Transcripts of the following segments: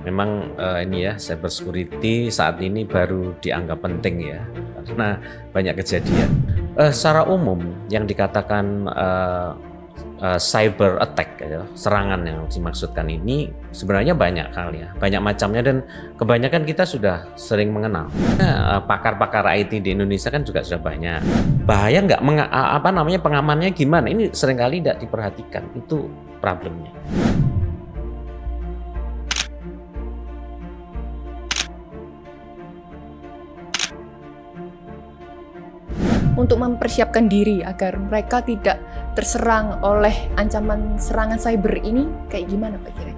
Memang ini ya, cyber security saat ini baru dianggap penting ya, karena banyak kejadian. Secara umum yang dikatakan cyber attack ya, serangan yang dimaksudkan ini sebenarnya banyak kali ya, banyak macamnya, dan kebanyakan kita sudah sering mengenal. Pakar-pakar IT di Indonesia kan juga sudah banyak. Bahaya nggak, pengamannya gimana? Ini seringkali tidak diperhatikan, itu problemnya. Untuk mempersiapkan diri agar mereka tidak terserang oleh ancaman serangan cyber ini, kayak gimana Pak kira?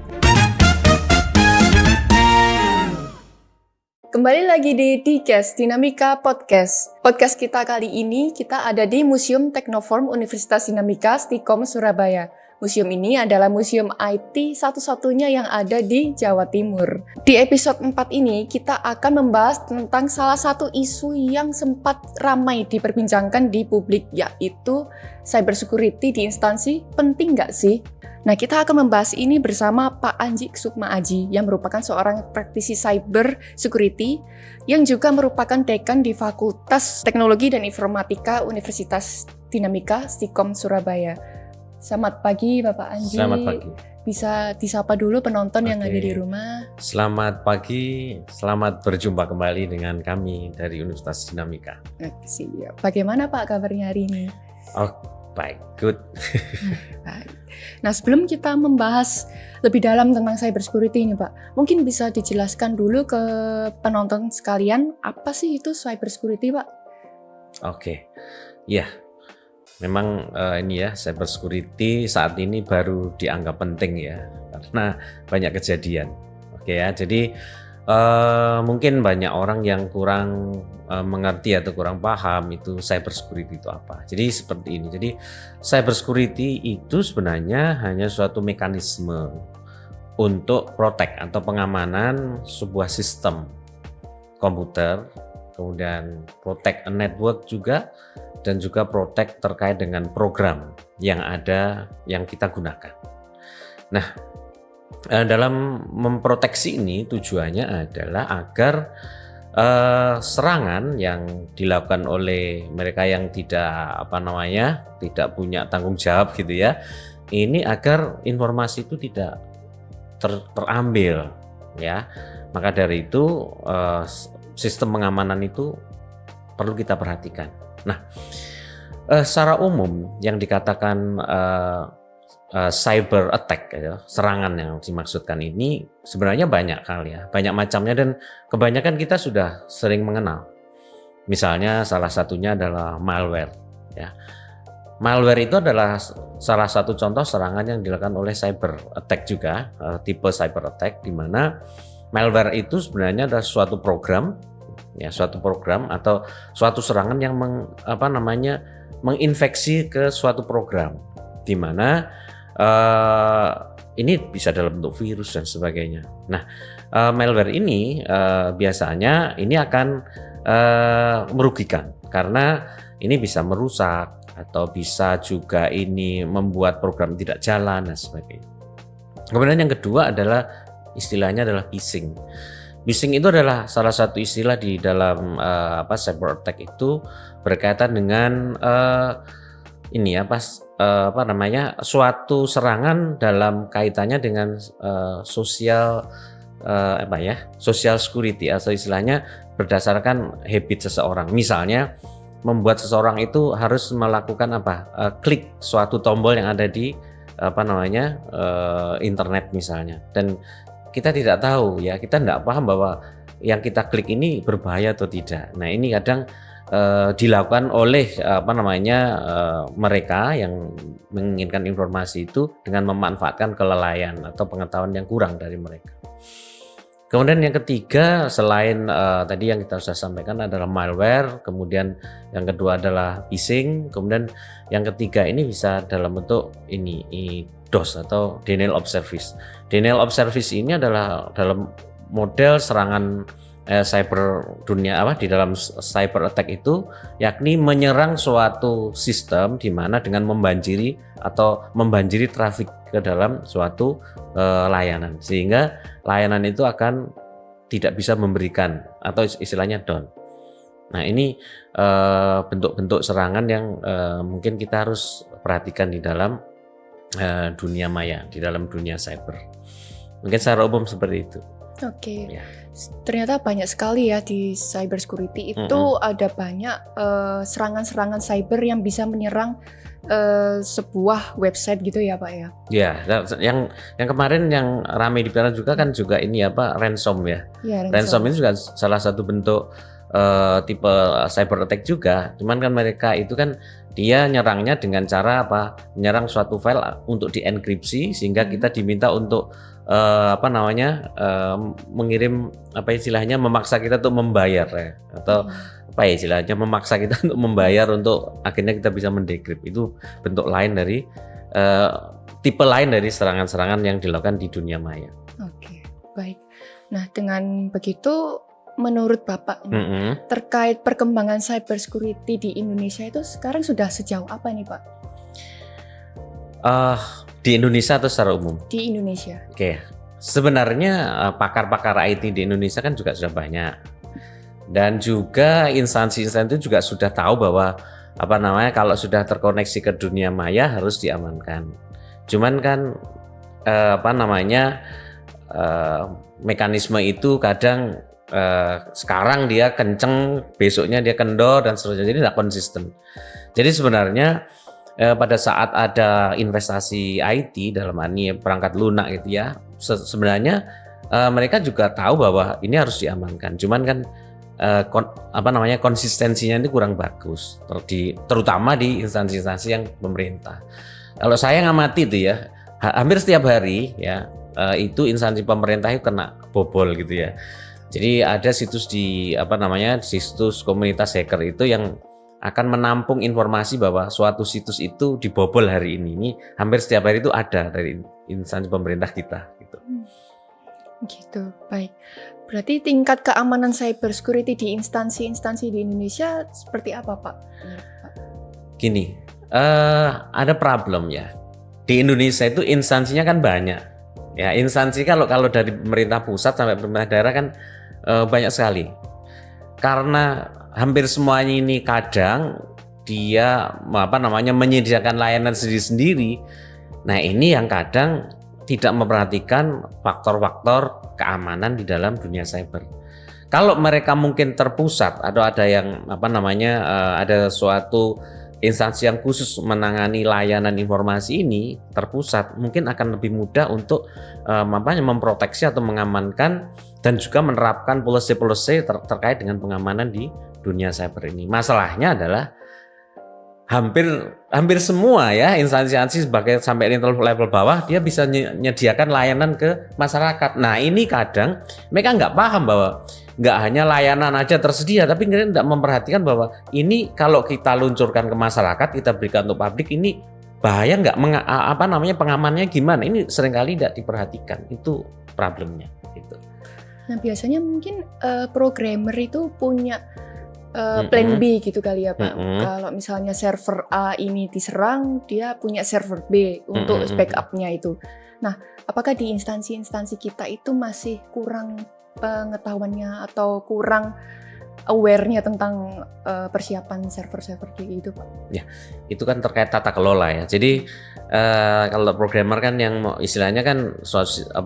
Kembali lagi di Dikes Dinamika Podcast. Podcast kita kali ini kita ada di Museum Teknoform Universitas Dinamika Stikom Surabaya. Museum ini adalah museum IT satu-satunya yang ada di Jawa Timur. Di episode 4 ini kita akan membahas tentang salah satu isu yang sempat ramai diperbincangkan di publik, yaitu cybersecurity di instansi penting nggak sih? Nah, kita akan membahas ini bersama Pak Anji Sukma Aji yang merupakan seorang praktisi cyber security yang juga merupakan dekan di Fakultas Teknologi dan Informatika Universitas Dinamika Stikom Surabaya. Selamat pagi Bapak Anji. Selamat pagi. Bisa disapa dulu penonton yang ada di rumah. Selamat pagi, selamat berjumpa kembali dengan kami dari Universitas Dinamika. Siap. Bagaimana Pak kabarnya hari ini? Oh, baik, good. Baik. Nah, sebelum kita membahas lebih dalam tentang cybersecurity ini Pak, mungkin bisa dijelaskan dulu ke penonton sekalian, apa sih itu cybersecurity Pak? Oke, ya. Memang ini ya, cyber security saat ini baru dianggap penting ya, karena banyak kejadian. Oke ya, jadi mungkin banyak orang yang kurang mengerti atau kurang paham itu cyber security itu apa. Jadi seperti ini. Jadi cyber security itu sebenarnya hanya suatu mekanisme untuk protect atau pengamanan sebuah sistem komputer, kemudian protect a network juga, dan juga protect terkait dengan program yang ada yang kita gunakan. Nah, dalam memproteksi ini tujuannya adalah agar serangan yang dilakukan oleh mereka yang tidak tidak punya tanggung jawab gitu ya, ini agar informasi itu tidak terambil ya. Maka dari itu sistem pengamanan itu perlu kita perhatikan. Nah, secara umum yang dikatakan cyber attack ya, serangan yang dimaksudkan ini sebenarnya banyak kali ya, banyak macamnya, dan kebanyakan kita sudah sering mengenal. Misalnya salah satunya adalah malware ya. Malware itu adalah salah satu contoh serangan yang dilakukan oleh cyber attack juga, tipe cyber attack, di mana malware itu sebenarnya adalah suatu program atau suatu serangan yang menginfeksi ke suatu program, di mana ini bisa dalam bentuk virus dan sebagainya. Nah, malware ini biasanya ini akan merugikan karena ini bisa merusak atau bisa juga ini membuat program tidak jalan dan sebagainya. Kemudian yang kedua adalah istilahnya adalah phishing. Phishing itu adalah salah satu istilah di dalam cyber attack, itu berkaitan dengan suatu serangan dalam kaitannya dengan social security, atau istilahnya berdasarkan habit seseorang. Misalnya membuat seseorang itu harus melakukan klik suatu tombol yang ada di internet misalnya, dan kita tidak tahu ya, kita tidak paham bahwa yang kita klik ini berbahaya atau tidak. Nah, ini kadang dilakukan oleh mereka yang menginginkan informasi itu dengan memanfaatkan kelalaian atau pengetahuan yang kurang dari mereka. Kemudian yang ketiga, selain tadi yang kita sudah sampaikan adalah malware, kemudian yang kedua adalah phishing, kemudian yang ketiga ini bisa dalam bentuk DOS atau denial of service. Denial of service ini adalah dalam model serangan cyber dunia di dalam cyber attack itu, yakni menyerang suatu sistem di mana dengan membanjiri trafik ke dalam suatu layanan, sehingga layanan itu akan tidak bisa memberikan atau istilahnya down. Nah, ini bentuk-bentuk serangan yang mungkin kita harus perhatikan di dalam dunia maya, di dalam dunia cyber. Mungkin secara umum seperti itu. Oke. Ya. Ternyata banyak sekali ya di cyber security itu ada banyak serangan-serangan cyber yang bisa menyerang sebuah website gitu ya Pak ya. Ya, yang kemarin yang ramai dibicarakan juga kan juga ini ransom ya. Ya, Ransom itu juga salah satu bentuk tipe cyber attack juga. Cuman kan mereka itu kan dia nyerangnya dengan cara menyerang suatu file untuk dienkripsi sehingga kita diminta untuk mengirim istilahnya memaksa kita untuk membayar ya, atau istilahnya memaksa kita untuk membayar untuk akhirnya kita bisa mendekrip. Itu bentuk lain dari tipe lain dari serangan-serangan yang dilakukan di dunia maya. Oke, baik. Nah, dengan begitu menurut Bapak terkait perkembangan cyber security di Indonesia itu sekarang sudah sejauh apa nih Pak? Di Indonesia atau secara umum? Di Indonesia. Oke, sebenarnya pakar-pakar IT di Indonesia kan juga sudah banyak, dan juga instansi-instansi itu juga sudah tahu bahwa kalau sudah terkoneksi ke dunia maya harus diamankan. Cuman kan mekanisme itu kadang sekarang dia kenceng, besoknya dia kendor dan seterusnya, jadi tidak konsisten. Jadi sebenarnya pada saat ada investasi IT dalam ini perangkat lunak gitu ya, sebenarnya mereka juga tahu bahwa ini harus diamankan. Cuman kan konsistensinya itu kurang bagus, terutama di instansi-instansi yang pemerintah. Kalau saya ngamati itu ya, hampir setiap hari ya itu instansi pemerintah itu kena bobol gitu ya. Jadi ada situs situs komunitas hacker itu yang akan menampung informasi bahwa suatu situs itu dibobol hari ini. Ini hampir setiap hari itu ada dari instansi pemerintah kita gitu. Gitu, baik. Berarti tingkat keamanan cyber security di instansi-instansi di Indonesia seperti apa Pak? Gini, ada problem ya. Di Indonesia itu instansinya kan banyak. Ya, instansi kalau dari pemerintah pusat sampai pemerintah daerah kan banyak sekali. Karena hampir semuanya ini kadang dia menyediakan layanan sendiri-sendiri. Nah, ini yang kadang tidak memperhatikan faktor-faktor keamanan di dalam dunia cyber. Kalau mereka mungkin terpusat atau ada yang ada suatu instansi yang khusus menangani layanan informasi ini terpusat, mungkin akan lebih mudah untuk memproteksi atau mengamankan dan juga menerapkan policy-policy terkait dengan pengamanan di dunia cyber ini. Masalahnya adalah hampir semua ya instansi sampai level bawah dia bisa menyediakan layanan ke masyarakat. Nah, ini kadang mereka nggak paham bahwa nggak hanya layanan aja tersedia, tapi mereka tidak memperhatikan bahwa ini kalau kita luncurkan ke masyarakat, kita berikan untuk publik, ini bahaya nggak, pengamanannya gimana? Ini seringkali tidak diperhatikan, itu problemnya. Gitu. Nah, biasanya mungkin programmer itu punya plan B gitu kali ya Pak. Kalau misalnya server A ini diserang, dia punya server B untuk backupnya itu. Nah, apakah di instansi-instansi kita itu masih kurang pengetahuannya atau kurang aware-nya tentang persiapan server-server itu Pak? Ya, itu kan terkait tata kelola ya. Jadi kalau programmer kan yang istilahnya kan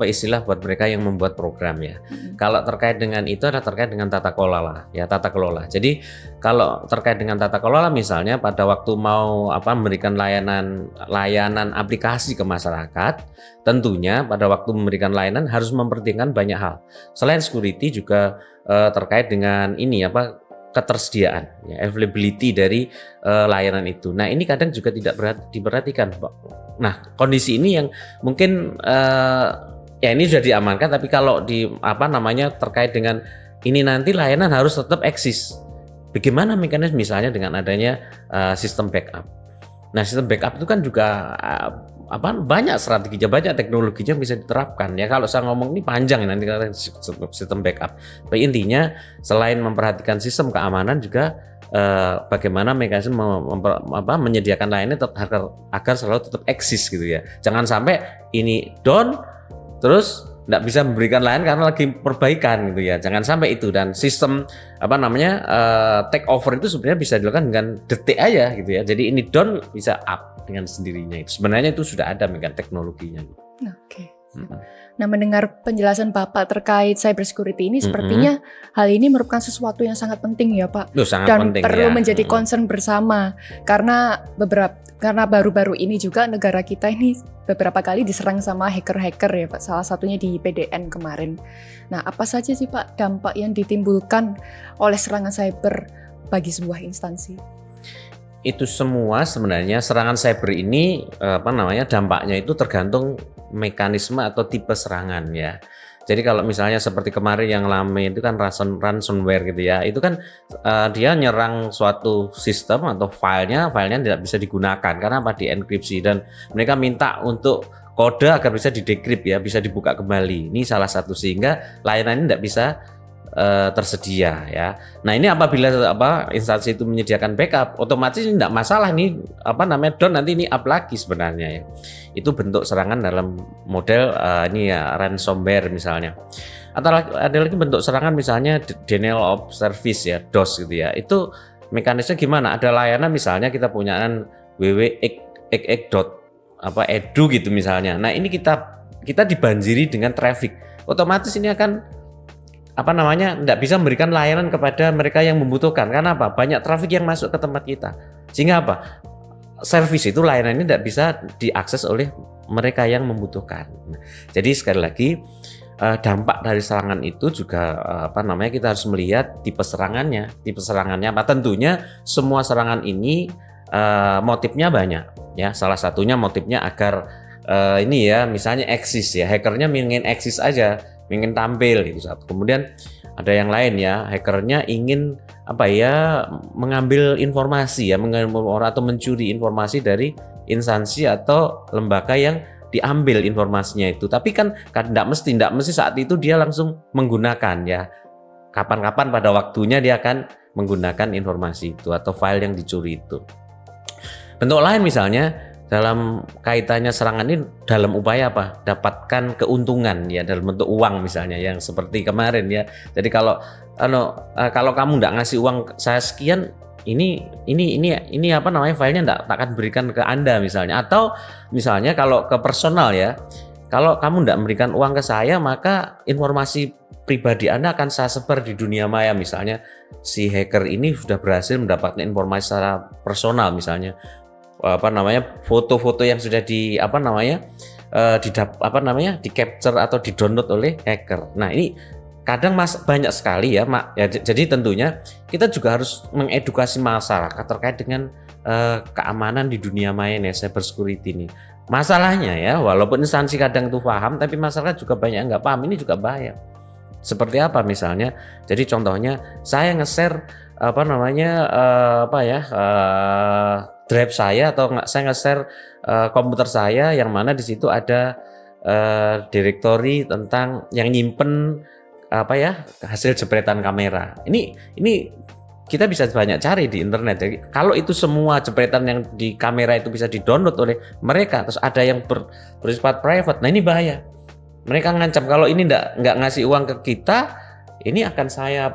istilah buat mereka yang membuat program ya. Kalau terkait dengan itu ada terkait dengan tata kelola ya, tata kelola. Jadi kalau terkait dengan tata kelola misalnya pada waktu mau memberikan layanan aplikasi ke masyarakat, tentunya pada waktu memberikan layanan harus memperhatikan banyak hal. Selain security juga terkait dengan ini ketersediaan, ya, availability dari layanan itu. Nah, ini kadang juga tidak diperhatikan, Pak. Nah, kondisi ini yang mungkin ya ini sudah diamankan, tapi kalau terkait dengan ini nanti layanan harus tetap eksis. Bagaimana mekanisme misalnya dengan adanya sistem backup. Nah, sistem backup itu kan juga banyak strateginya, banyak teknologinya yang bisa diterapkan ya. Kalau saya ngomong ini panjang nanti karena sistem backup. Tapi intinya selain memperhatikan sistem keamanan juga bagaimana mekanisme menyediakan layannya agar selalu tetap eksis gitu ya. Jangan sampai ini down terus nggak bisa memberikan layanan karena lagi perbaikan gitu ya. Jangan sampai itu. Dan sistem take over itu sebenarnya bisa dilakukan dengan detik aja gitu ya. Jadi ini down bisa up dengan sendirinya. Sebenarnya itu sudah ada teknologinya. Oke. Nah, mendengar penjelasan Bapak terkait cybersecurity ini sepertinya hal ini merupakan sesuatu yang sangat penting ya Pak. Sangat dan penting, perlu ya. menjadi concern bersama karena baru-baru ini juga negara kita ini beberapa kali diserang sama hacker-hacker ya Pak. Salah satunya di PDN kemarin. Nah, apa saja sih Pak dampak yang ditimbulkan oleh serangan cyber bagi sebuah instansi? Itu semua sebenarnya serangan cyber ini dampaknya itu tergantung mekanisme atau tipe serangan ya. Jadi kalau misalnya seperti kemarin yang lama itu kan ransomware gitu ya, itu kan dia nyerang suatu sistem atau filenya tidak bisa digunakan karena dienkripsi dan mereka minta untuk kode agar bisa didekrypt ya, bisa dibuka kembali. Ini salah satu sehingga layanan ini tidak bisa tersedia ya. Nah ini apabila instansi itu menyediakan backup, otomatis ini tidak masalah nih down nanti ini up lagi sebenarnya ya. Itu bentuk serangan dalam model ransomware misalnya. Atau ada lagi bentuk serangan misalnya denial of service ya, DOS gitu ya. Itu mekanisme gimana? Ada layanan misalnya kita punya www.edu gitu misalnya. Nah ini kita dibanjiri dengan traffic. Otomatis ini akan tidak bisa memberikan layanan kepada mereka yang membutuhkan. Karena apa? Banyak traffic yang masuk ke tempat kita. Sehingga apa? Service itu layanan ini tidak bisa diakses oleh mereka yang membutuhkan. Jadi sekali lagi dampak dari serangan itu juga kita harus melihat tipe serangannya. Tipe serangannya apa? Tentunya semua serangan ini motifnya banyak. Ya, salah satunya motifnya agar misalnya eksis ya. Hackernya ingin eksis aja, ingin tampil gitu satu. Kemudian ada yang lain ya, hackernya ingin mengambil informasi ya, atau mencuri informasi dari instansi atau lembaga yang diambil informasinya itu. Tapi kan tidak mesti saat itu dia langsung menggunakan ya. Kapan-kapan pada waktunya dia akan menggunakan informasi itu atau file yang dicuri itu. Bentuk lain misalnya dalam kaitannya serangan ini dalam upaya dapatkan keuntungan ya dalam bentuk uang misalnya yang seperti kemarin ya. Jadi kalau kamu nggak ngasih uang saya sekian, ini filenya nggak akan berikan ke Anda misalnya. Atau misalnya kalau ke personal ya, kalau kamu nggak memberikan uang ke saya maka informasi pribadi Anda akan saya sebar di dunia maya. Misalnya si hacker ini sudah berhasil mendapatkan informasi secara personal misalnya. Foto-foto yang sudah di capture atau di download oleh hacker. Nah ini kadang banyak sekali ya jadi tentunya kita juga harus mengedukasi masyarakat terkait dengan keamanan di dunia maya nih, cyber security ini. Masalahnya ya walaupun instansi kadang itu paham tapi masyarakat juga banyak yang nggak paham. Ini juga bahaya. Seperti apa misalnya? Jadi contohnya saya nge-share drive saya atau saya nge-share komputer saya yang mana di situ ada direktori tentang yang nyimpen hasil jepretan kamera. Ini kita bisa banyak cari di internet. Jadi kalau itu semua jepretan yang di kamera itu bisa di-download oleh mereka, terus ada yang bersifat private. Nah ini bahaya. Mereka ngancam kalau ini nggak ngasih uang ke kita, ini akan saya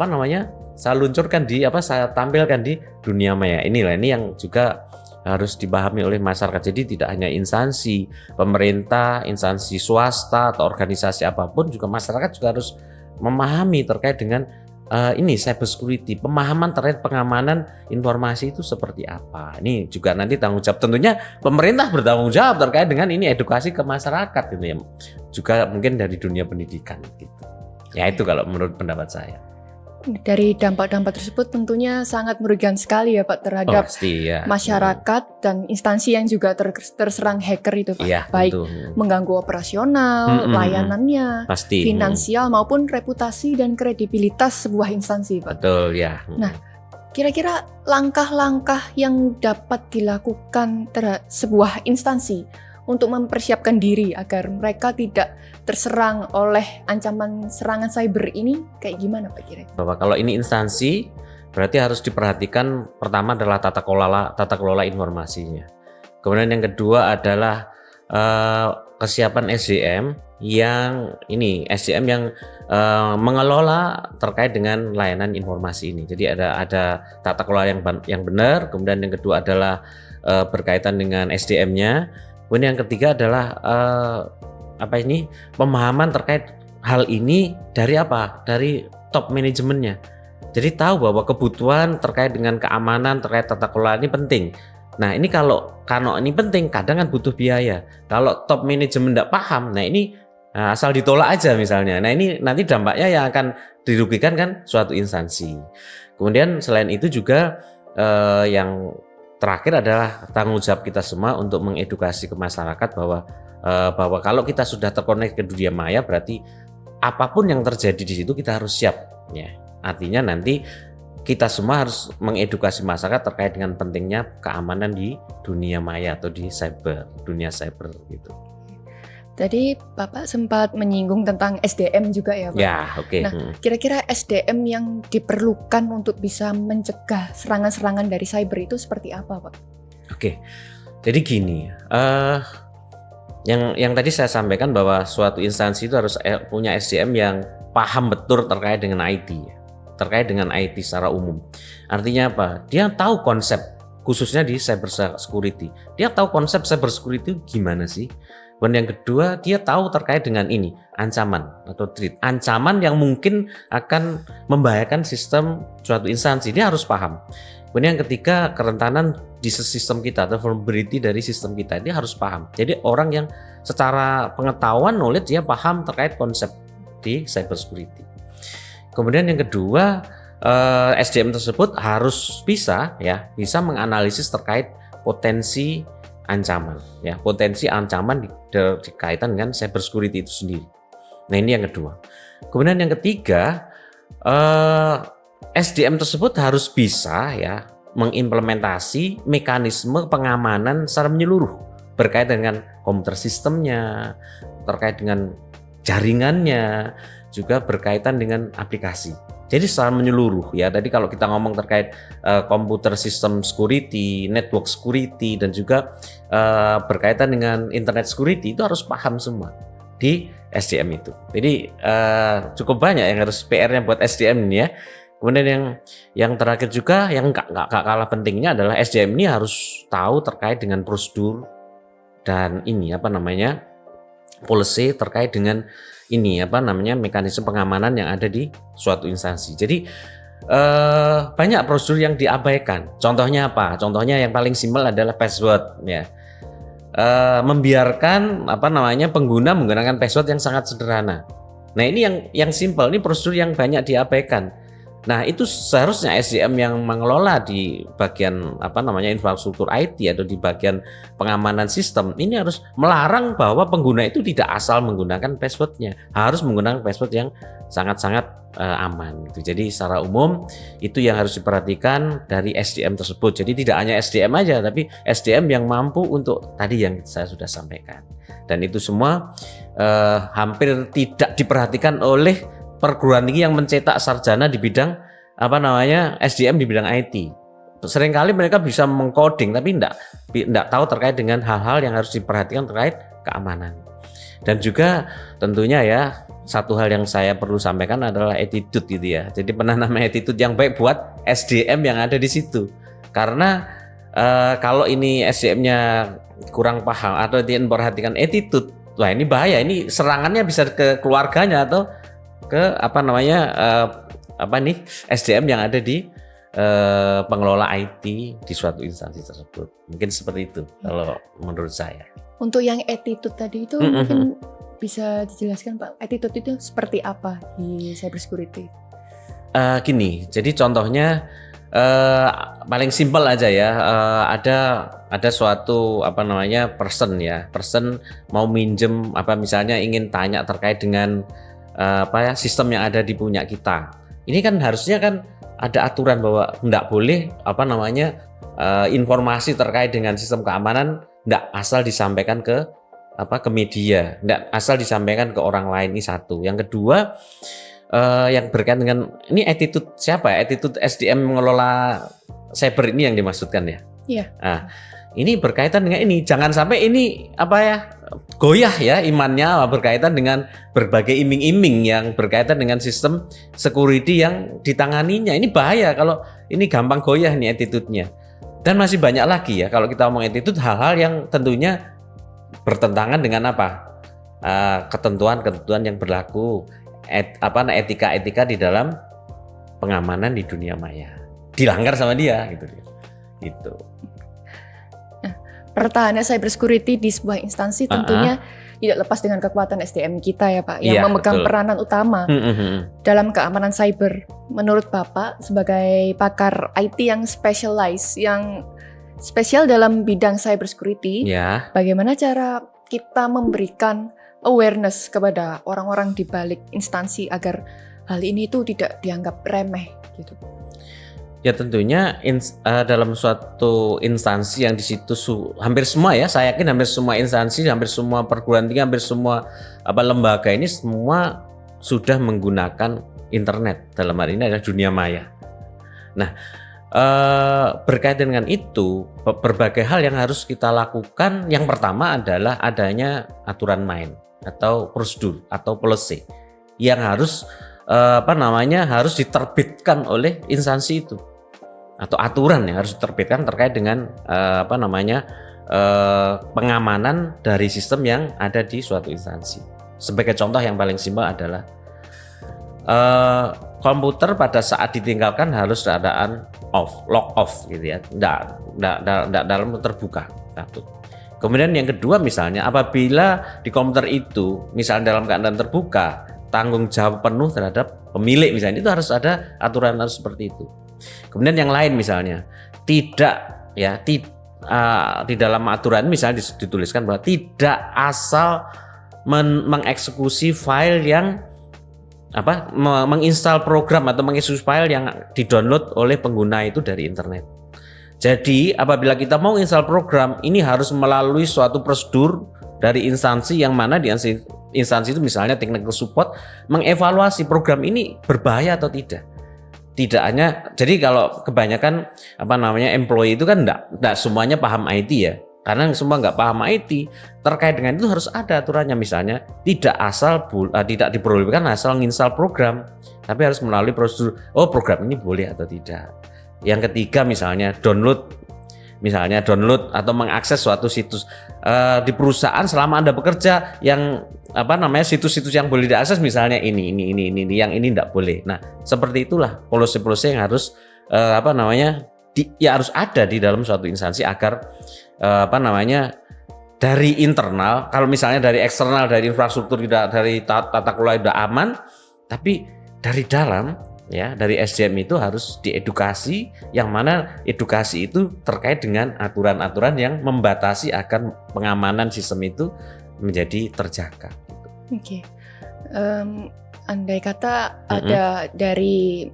saya luncurkan saya tampilkan di dunia maya. Ini yang juga harus dipahami oleh masyarakat. Jadi tidak hanya instansi pemerintah, instansi swasta atau organisasi apapun, juga masyarakat juga harus memahami terkait dengan cyber security, pemahaman terkait pengamanan informasi itu seperti apa. Ini juga nanti tanggung jawab, tentunya pemerintah bertanggung jawab terkait dengan ini edukasi ke masyarakat gitu ya. Juga mungkin dari dunia pendidikan gitu. Ya itu kalau menurut pendapat saya. Dari dampak-dampak tersebut tentunya sangat merugikan sekali ya Pak terhadap masyarakat dan instansi yang juga terserang hacker itu Pak. Ya, baik mengganggu operasional, layanannya, finansial maupun reputasi dan kredibilitas sebuah instansi Pak. Betul ya. Nah, kira-kira langkah-langkah yang dapat dilakukan terhadap sebuah instansi untuk mempersiapkan diri agar mereka tidak terserang oleh ancaman serangan cyber ini kayak gimana Pak kira? Bahwa kalau ini instansi berarti harus diperhatikan pertama adalah tata kelola informasinya. Kemudian yang kedua adalah kesiapan SDM yang mengelola terkait dengan layanan informasi ini. Jadi ada tata kelola yang benar. Kemudian yang kedua adalah berkaitan dengan SDM-nya. Kemudian yang ketiga adalah pemahaman terkait hal ini dari apa? Dari top manajemennya. Jadi tahu bahwa kebutuhan terkait dengan keamanan, terkait tata kelola ini penting. Nah ini kalau ini penting, kadang kan butuh biaya. Kalau top manajemen tidak paham, nah ini asal ditolak aja misalnya. Nah ini nanti dampaknya yang akan dirugikan kan suatu instansi. Kemudian selain itu juga yang terakhir adalah tanggung jawab kita semua untuk mengedukasi ke masyarakat bahwa kalau kita sudah terkonek ke dunia maya berarti apapun yang terjadi di situ kita harus siap. Ya. Artinya nanti kita semua harus mengedukasi masyarakat terkait dengan pentingnya keamanan di dunia maya atau di dunia cyber gitu. Tadi Bapak sempat menyinggung tentang SDM juga ya Pak? Ya, oke. Nah, kira-kira SDM yang diperlukan untuk bisa mencegah serangan-serangan dari cyber itu seperti apa Pak? Oke, jadi gini, yang tadi saya sampaikan bahwa suatu instansi itu harus punya SDM yang paham betul terkait dengan IT. Terkait dengan IT secara umum. Artinya apa? Dia tahu konsep khususnya di cyber security. Dia tahu konsep cyber security gimana sih? Dan yang kedua, dia tahu terkait dengan ini, ancaman atau threat. Ancaman yang mungkin akan membahayakan sistem suatu instansi. Dia harus paham. Kemudian yang ketiga, kerentanan di sistem kita atau vulnerability dari sistem kita. Dia harus paham. Jadi orang yang secara pengetahuan, knowledge, dia paham terkait konsep di cyber security. Kemudian yang kedua, SDM tersebut harus bisa menganalisis terkait potensi ancaman, potensi ancaman dikaitan dengan cyber security itu sendiri. Nah ini yang kedua. Kemudian yang ketiga, SDM tersebut harus bisa mengimplementasi mekanisme pengamanan secara menyeluruh berkaitan dengan komputer sistemnya, terkait dengan jaringannya, juga berkaitan dengan aplikasi. Jadi secara menyeluruh ya. Tadi kalau kita ngomong terkait komputer system security, network security, dan juga berkaitan dengan internet security itu harus paham semua di SDM itu. Jadi cukup banyak yang harus PR-nya buat SDM ini ya. Kemudian yang terakhir juga yang gak kalah pentingnya adalah SDM ini harus tahu terkait dengan prosedur dan policy terkait dengan mekanisme pengamanan yang ada di suatu instansi. Jadi banyak prosedur yang diabaikan. Contohnya apa? Contohnya yang paling simpel adalah password ya. Membiarkan pengguna menggunakan password yang sangat sederhana. Nah, ini yang simpel, ini prosedur yang banyak diabaikan. Nah, itu seharusnya SDM yang mengelola di bagian infrastruktur IT atau di bagian pengamanan sistem ini harus melarang bahwa pengguna itu tidak asal menggunakan passwordnya, harus menggunakan password yang sangat-sangat aman gitu. Jadi secara umum itu yang harus diperhatikan dari SDM tersebut. Jadi tidak hanya SDM aja, tapi SDM yang mampu untuk tadi yang saya sudah sampaikan. Dan itu semua hampir tidak diperhatikan oleh perguruan tinggi yang mencetak sarjana di bidang SDM di bidang IT. Seringkali mereka bisa mengcoding tapi tidak tahu terkait dengan hal-hal yang harus diperhatikan terkait keamanan. Dan juga tentunya ya satu hal yang saya perlu sampaikan adalah attitude gitu ya. Jadi penanaman attitude yang baik buat SDM yang ada di situ. Karena kalau ini SDM-nya kurang paham atau tidak memperhatikan attitude, wah ini bahaya. Ini serangannya bisa ke keluarganya atau ke SDM yang ada di pengelola IT di suatu instansi tersebut. Mungkin seperti itu kalau menurut saya. Untuk yang attitude tadi itu mungkin bisa dijelaskan Pak, attitude itu seperti apa di cyber security? Gini, jadi contohnya paling simpel aja ya, ada suatu person mau minjem misalnya ingin tanya terkait dengan sistem yang ada di punya kita. Ini kan harusnya kan ada aturan bahwa tidak boleh informasi terkait dengan sistem keamanan tidak asal disampaikan ke ke media, nggak asal disampaikan ke orang lain. Ini satu. Yang kedua, yang berkaitan dengan ini attitude siapa ya? Attitude SDM mengelola cyber ini yang dimaksudkan ya. Iya. Nah, ini berkaitan dengan ini. Jangan sampai ini goyah ya imannya berkaitan dengan berbagai iming-iming yang berkaitan dengan sistem security yang ditanganinya. Ini bahaya kalau ini gampang goyah nih attitude-nya. Dan masih banyak lagi ya kalau kita ngomong attitude, hal-hal yang tentunya bertentangan dengan ketentuan-ketentuan yang berlaku, etika-etika di dalam pengamanan di dunia maya. Dilanggar sama dia gitu. Pertahanan cybersecurity di sebuah instansi tentunya tidak lepas dengan kekuatan SDM kita ya Pak, yang Iya, memegang betul. peranan utama dalam keamanan cyber. Menurut Bapak sebagai pakar IT yang spesial dalam bidang cybersecurity, Ya. bagaimana cara kita memberikan awareness kepada orang-orang di balik instansi agar hal ini itu tidak dianggap remeh gitu? Ya tentunya dalam suatu instansi yang di situ hampir semua ya, saya yakin hampir semua instansi, hampir semua perguruan tinggi, hampir semua lembaga ini semua sudah menggunakan internet. Dalam hal ini adalah dunia maya. Nah, berkaitan dengan itu, berbagai hal yang harus kita lakukan. Yang pertama adalah adanya aturan main atau prosedur atau policy yang harus harus diterbitkan oleh instansi itu, atau aturan yang harus diterbitkan terkait dengan pengamanan dari sistem yang ada di suatu instansi. Sebagai contoh yang paling simpel adalah komputer pada saat ditinggalkan harus keadaan lock off gitu ya, tidak dalam terbuka. Satu. Kemudian yang kedua misalnya apabila di komputer itu misalnya dalam keadaan terbuka, tanggung jawab penuh terhadap pemilik misalnya, itu harus ada aturan harus seperti itu. Kemudian yang lain misalnya di dalam aturan misalnya dituliskan bahwa tidak asal mengeksekusi file yang menginstal program atau mengeksekusi file yang didownload oleh pengguna itu dari internet. Jadi apabila kita mau install program ini harus melalui suatu prosedur dari instansi yang mana di instansi itu misalnya technical support mengevaluasi program ini berbahaya atau tidak. Tidak hanya, jadi kalau kebanyakan employee itu kan enggak semuanya paham IT ya, karena semua nggak paham IT. Terkait dengan itu harus ada aturannya, misalnya tidak diperbolehkan asal menginstal program, tapi harus melalui prosedur. Oh, program ini boleh atau tidak. Yang ketiga misalnya download atau mengakses suatu situs di perusahaan selama Anda bekerja yang situs-situs yang boleh diakses misalnya ini yang ini tidak boleh. Nah, seperti itulah policy-policy yang harus harus ada di dalam suatu instansi agar dari internal, kalau misalnya dari eksternal, dari infrastruktur tidak, dari tata kelola sudah aman, tapi dari dalam ya, dari SDM itu harus diedukasi, yang mana edukasi itu terkait dengan aturan-aturan yang membatasi agar pengamanan sistem itu menjadi terjaga. Oke. Andai kata ada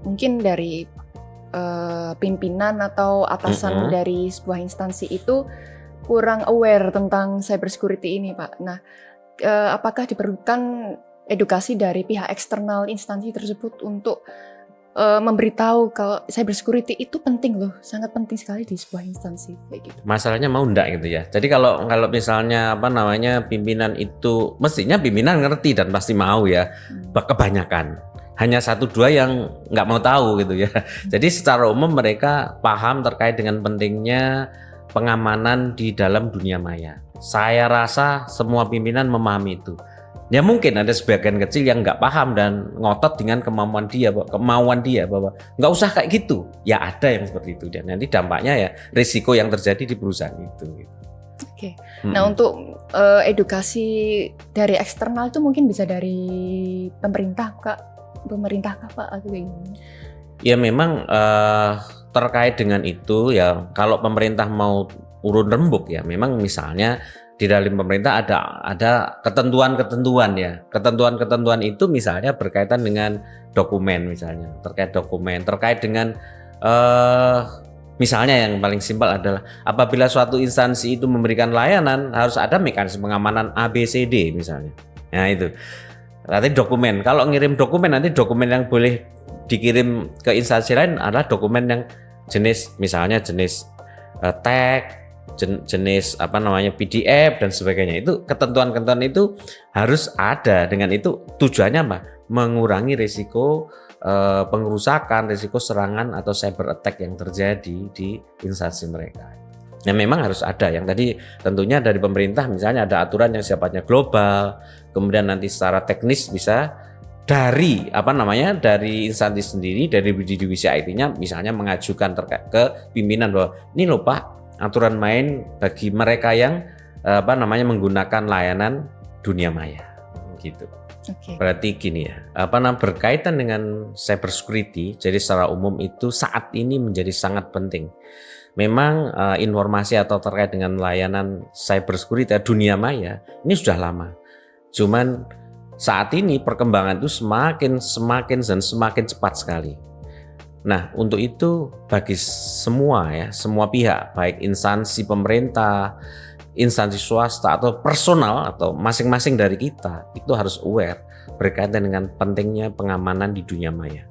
mungkin dari pimpinan atau atasan dari sebuah instansi itu kurang aware tentang cybersecurity ini, Pak. Nah, apakah diperlukan edukasi dari pihak eksternal instansi tersebut untuk memberitahu kalau cybersecurity itu penting loh, sangat penting sekali di sebuah instansi kayak gitu. Masalahnya mau enggak gitu ya. Jadi kalau misalnya pimpinan itu, mestinya pimpinan ngerti dan pasti mau ya. Kebanyakan hanya 1-2 yang nggak mau tahu gitu ya. Jadi secara umum mereka paham terkait dengan pentingnya pengamanan di dalam dunia maya. Saya rasa semua pimpinan memahami itu. Ya mungkin ada sebagian kecil yang nggak paham dan ngotot dengan kemauan dia bahwa nggak usah kayak gitu. Ya ada yang seperti itu, dan nanti dampaknya ya risiko yang terjadi di perusahaan itu. Oke. Nah, untuk edukasi dari eksternal itu mungkin bisa dari pemerintah Kak Pak atau gimana? Ya memang terkait dengan itu ya, kalau pemerintah mau urun rembuk ya memang misalnya di dalam pemerintah ada ketentuan-ketentuan ya. Ketentuan-ketentuan itu misalnya berkaitan dengan dokumen, misalnya terkait dengan Misalnya yang paling simpel adalah apabila suatu instansi itu memberikan layanan harus ada mekanisme pengamanan ABCD misalnya. Nah itu. Nanti dokumen. Kalau ngirim dokumen nanti dokumen yang boleh dikirim ke instansi lain adalah dokumen yang jenis misalnya jenis tag, jenis PDF dan sebagainya. Itu ketentuan-ketentuan itu harus ada. Dengan itu tujuannya apa? Mengurangi risiko pengerusakan, risiko serangan atau cyber attack yang terjadi di instansi mereka. Nah, memang harus ada yang tadi tentunya dari pemerintah misalnya ada aturan yang sifatnya global, kemudian nanti secara teknis bisa dari dari instansi sendiri, dari divisi IT-nya misalnya mengajukan terkait ke pimpinan bahwa ini loh Pak, aturan main bagi mereka yang menggunakan layanan dunia maya gitu. Oke. Berarti gini ya, berkaitan dengan cyber security, jadi secara umum itu saat ini menjadi sangat penting. Memang informasi atau terkait dengan layanan cyber security dunia maya ini sudah lama. Cuman saat ini perkembangan itu semakin dan semakin cepat sekali. Nah, untuk itu bagi semua pihak, baik instansi pemerintah, instansi swasta atau personal atau masing-masing dari kita itu harus aware berkaitan dengan pentingnya pengamanan di dunia maya.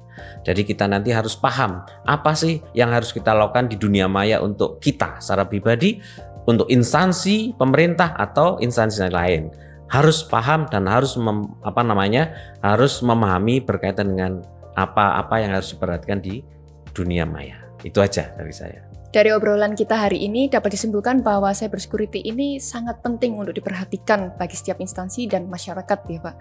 Jadi kita nanti harus paham apa sih yang harus kita lakukan di dunia maya untuk kita secara pribadi, untuk instansi pemerintah atau instansi lain. Harus paham dan harus harus memahami berkaitan dengan apa yang harus diperhatikan di dunia maya. Itu aja dari saya. Dari obrolan kita hari ini dapat disimpulkan bahwa cybersecurity ini sangat penting untuk diperhatikan bagi setiap instansi dan masyarakat ya Pak.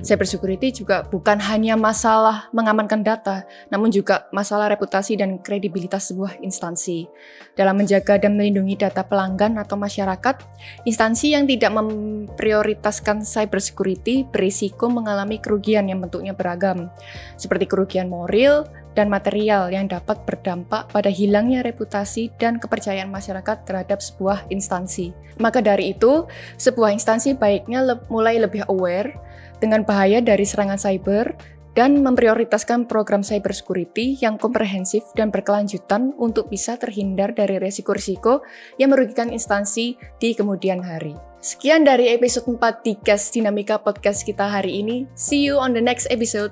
Cybersecurity juga bukan hanya masalah mengamankan data, namun juga masalah reputasi dan kredibilitas sebuah instansi. Dalam menjaga dan melindungi data pelanggan atau masyarakat, instansi yang tidak memprioritaskan cybersecurity berisiko mengalami kerugian yang bentuknya beragam, seperti kerugian moral dan material yang dapat berdampak pada hilangnya reputasi dan kepercayaan masyarakat terhadap sebuah instansi. Maka dari itu, sebuah instansi baiknya mulai lebih aware dengan bahaya dari serangan cyber dan memprioritaskan program cybersecurity yang komprehensif dan berkelanjutan untuk bisa terhindar dari risiko-risiko yang merugikan instansi di kemudian hari. Sekian dari episode 4 di Dinamika Podcast kita hari ini. See you on the next episode.